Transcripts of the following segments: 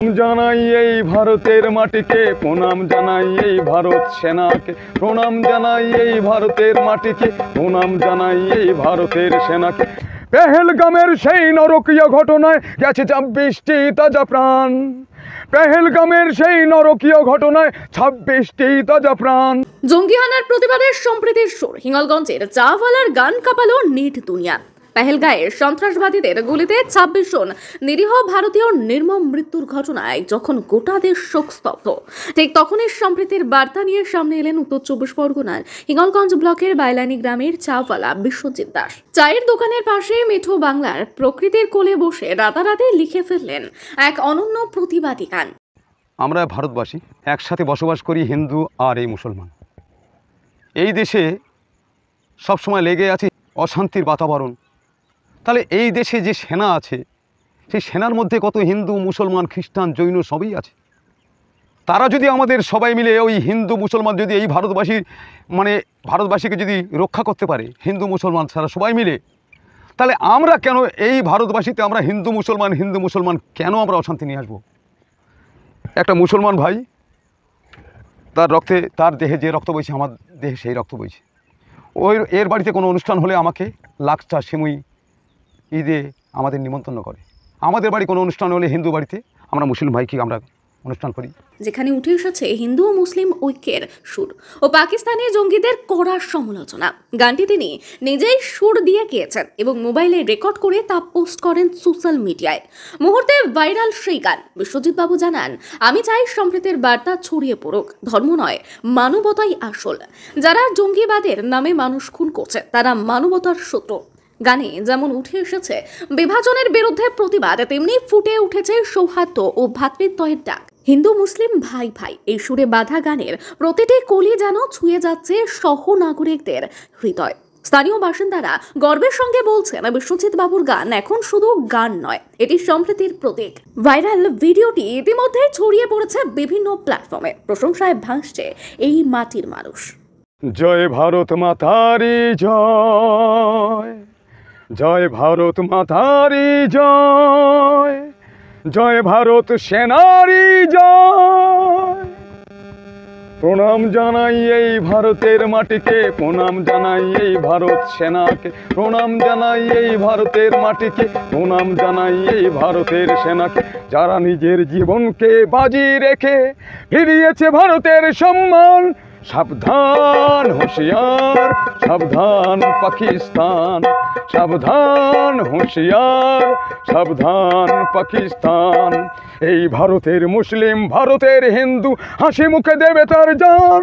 জানাই এই ভারতের মাটিকে প্রণাম জানাই এই ভারত সেনাকে প্রণাম জানাই এই ভারতের মাটিকে প্রণাম জানাই এই ভারতের সেনাকে। পেহেলগামের সেই নরকীয় ঘটনায় গেছে 26টি তাজা প্রাণ। পেহেলগামের সেই নরকীয় ঘটনায় 26টি তাজা প্রাণ। জঙ্গি হানার প্রতিবাদের সম্প্রীতির সুর হিঙ্গলগঞ্জের চাওয়ালার গান কাঁপালো নিট দুনিয়া। পেহেলগাঁয়ের সন্ত্রাসবাদীদের গুলিতে 26 জন নিরীহ ভারতীয় নির্মম মৃত্যুর ঘটনায় যখন গোটা দেশ শোকস্তব্ধ, ঠিক তখনই সম্প্রীতির বার্তা নিয়ে সামনে এলেন উত্তর 24 পরগনার হিঙ্গলগঞ্জ ব্লকের বাইলানি গ্রামের চাওয়ালা বিশ্বজিৎ দাস। চায়ের দোকানের পাশে মিঠো বাংলার প্রকৃতির কোলে বসে রাতারাতি লিখে ফেললেন এক অনন্য প্রতিবাদী গান। আমরা ভারতবাসী একসাথে বসবাস করি, হিন্দু আর এই মুসলমান। এই দেশে সবসময় লেগে আছে অশান্তির বাতাবরণ। তাহলে এই দেশে যে সেনা আছে, সেই সেনার মধ্যে কত হিন্দু, মুসলমান, খ্রিস্টান, জৈন সবই আছে। তারা যদি আমাদের সবাই মিলে ওই হিন্দু মুসলমান যদি এই ভারতবাসীকে যদি রক্ষা করতে পারে, হিন্দু মুসলমান তারা সবাই মিলে, তাহলে আমরা কেন এই ভারতবাসীতে আমরা হিন্দু মুসলমান কেন আমরা অশান্তি নিয়ে আসবো? একটা মুসলমান ভাই, তার রক্তে, তার দেহে যে রক্ত বইছে আমার দেহে সেই রক্ত বইছে। এর বাড়িতে কোনো অনুষ্ঠান হলে আমাকে লাকচা, সিমুই, ঈদে আমাদের নিমন্ত্রণ করে। আমাদের বাড়ি কোনো অনুষ্ঠান হলে হিন্দু বাড়িতে আমরা মুসলিম ভাইকে আমরা অনুষ্ঠান করি। যেখানে উঠে এসেছে হিন্দু ও মুসলিম ঐক্যের সুর ও পাকিস্তানি জঙ্গিদের কড়া সমালোচনা। গানটি তিনি নিজেই সুর দিয়ে গেয়েছেন এবং মোবাইলে রেকর্ড করে তা পোস্ট করেন সোশ্যাল মিডিয়ায়। মুহূর্তে ভাইরাল সেই গান। বিশ্বজিৎ বাবু জানান, আমি চাই সম্প্রীতির বার্তা ছড়িয়ে পড়ুক। ধর্ম নয়, মানবতাই আসল। যারা জঙ্গিবাদের নামে মানুষ খুন করছে তারা মানবতার শত্রু। গানে যেমন উঠে এসেছে বিভাজনের বিরুদ্ধে প্রতিবাদ, তেমনি ফুটে উঠেছে সৌহার্দ্য ও ভ্রাতৃত্বের ডাক। হিন্দু মুসলিম ভাই ভাই এই সুরে বাঁধা গানের প্রতিটি কলি যেন ছুঁয়ে যাচ্ছে সহ নাগরিকদের হৃদয়। স্থানীয় বাসিন্দারা গর্বের সঙ্গে বলছেন, বিশ্বজিৎ বাবুর গান এখন শুধু গান নয়, এটি সম্প্রীতির প্রতীক। ভাইরাল ভিডিওটি ইতিমধ্যে ছড়িয়ে পড়েছে বিভিন্ন প্ল্যাটফর্মে। প্রশংসায় ভাসছে এই মাটির মানুষ। জয় ভারত মাতারি জয়, জয় ভারত মাতারি জয়, জয় ভারত সেনারি জয়। প্রণাম জানাই এই ভারতের মাটিকে প্রণাম জানাই এই ভারত সেনাকে প্রণাম জানাই এই ভারতের মাটিকে প্রণাম জানাই এই ভারতের সেনাকে, যারা নিজের জীবনকে বাজি রেখে ফিরিয়েছে ভারতের সম্মান। সাবধান হুঁশিয়ার, সাবধান পাকিস্তান, সাবধান হুঁশিয়ার, সাবধান পাকিস্তান। এই ভারতের মুসলিম, ভারতের হিন্দু হাসি মুখে দেবে তার জান।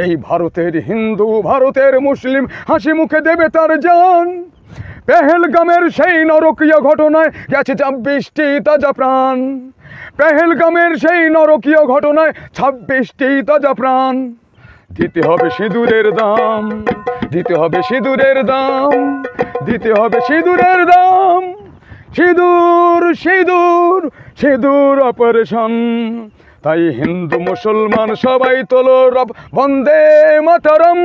এই ভারতের হিন্দু, ভারতের মুসলিম হাসি মুখে দেবে তার জান। পেহেলগামের সেই নরকীয় ঘটনায় গেছে 26টি তাজা প্রাণ। পেহেলগামের সেই নরকীয় ঘটনায় 26টি তাজা প্রাণ। দিতে হবে সিঁদুরের দাম, দিতে হবে সিঁদুরের দাম, দিতে হবে সিঁদুরের দাম। সিঁদুর সিঁদুর সিঁদুর অপারেশন। তাই হিন্দু মুসলমান সবাই তোলো রব বন্দে মাতরম,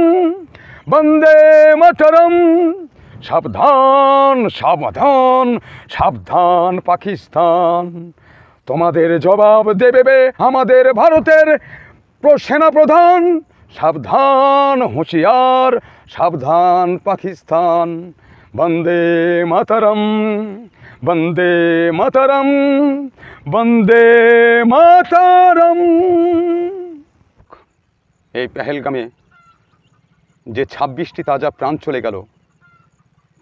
বন্দে মাতরম। সাবধান সাবধান সাবধান পাকিস্তান, তোমাদের জবাব দেবে আমাদের ভারতের সেনাপ্রধান। সাবধান হুঁশিয়ার, সাবধান পাকিস্তান। বন্দে মাতরম, বন্দে মাতরম, বন্দে মাতরম। এই পেহেলগামে যে 26টি তাজা প্রাণ চলে গেল,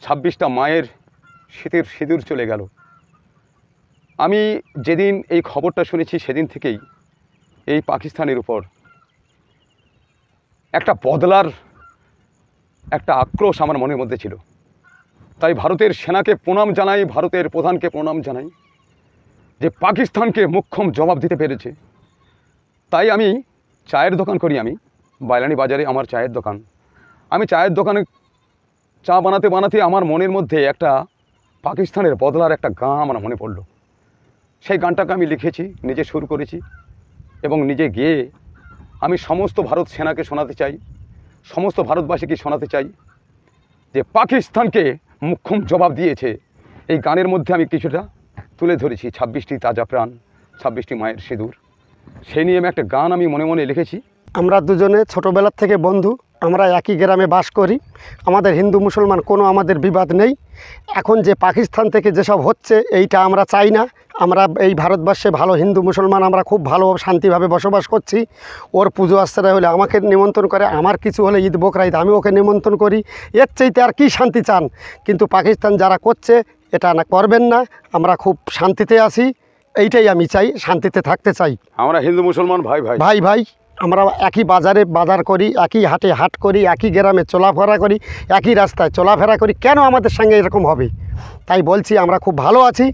26টা মায়ের শীতের সিঁদুর চলে গেল। আমি যেদিন এই খবরটা শুনেছি সেদিন থেকেই এই পাকিস্তানের উপর একটা বদলার একটা আক্রোশ আমার মনের মধ্যে ছিল। তাই ভারতের সেনাকে প্রণাম জানাই, ভারতের প্রধানকে প্রণাম জানাই যে পাকিস্তানকে মোক্ষম জবাব দিতে পেরেছে। তাই আমি চায়ের দোকান করি, আমি বাইলানি বাজারে আমার চায়ের দোকান। আমি চায়ের দোকানে চা বানাতে বানাতে আমার মনের মধ্যে একটা পাকিস্তানের বদলার একটা গান আমার মনে পড়লো। সেই গানটাকে আমি লিখেছি, নিজে সুর করেছি এবং নিজে গেয়ে আমি সমস্ত ভারত সেনাকে শোনাতে চাই, সমস্ত ভারতবাসীকে শোনাতে চাই যে পাকিস্তানকে মুখ্যম জবাব দিয়েছে। এই গানের মধ্যে আমি কিছুটা তুলে ধরেছি 26টি তাজা প্রাণ, 26টি মায়ের সিঁদুর, সেই নিয়ে আমি একটা গান আমি মনে মনে লিখেছি। আমরা দুজনে ছোটোবেলার থেকে বন্ধু, আমরা একই গ্রামে বাস করি, আমাদের হিন্দু মুসলমান কোনো আমাদের বিবাদ নেই। এখন যে পাকিস্তান থেকে যেসব হচ্ছে এইটা আমরা চাই না। আমরা এই ভারতবর্ষে ভালো হিন্দু মুসলমান আমরা খুব ভালো শান্তিভাবে বসবাস করছি। ওর পুজো আশ্রয় হলে আমাকে নিমন্ত্রণ করে, আমার কিছু হলে ঈদ বকরা ঈদ আমি ওকে নিমন্ত্রণ করি। এর চাইতে আর কি শান্তি চান? কিন্তু পাকিস্তান যারা করছে এটা না করবেন না, আমরা খুব শান্তিতে আছি, এইটাই আমি চাই, শান্তিতে থাকতে চাই। আমরা হিন্দু মুসলমান ভাই ভাই ভাই ভাই আমরা একই বাজারে বাজার করি, একই হাটে হাট করি, একই গ্রামে চলাফেরা করি, একই রাস্তায় চলাফেরা করি, কেন আমাদের সঙ্গে এরকম হবে? তাই বলছি আমরা খুব ভালো আছি।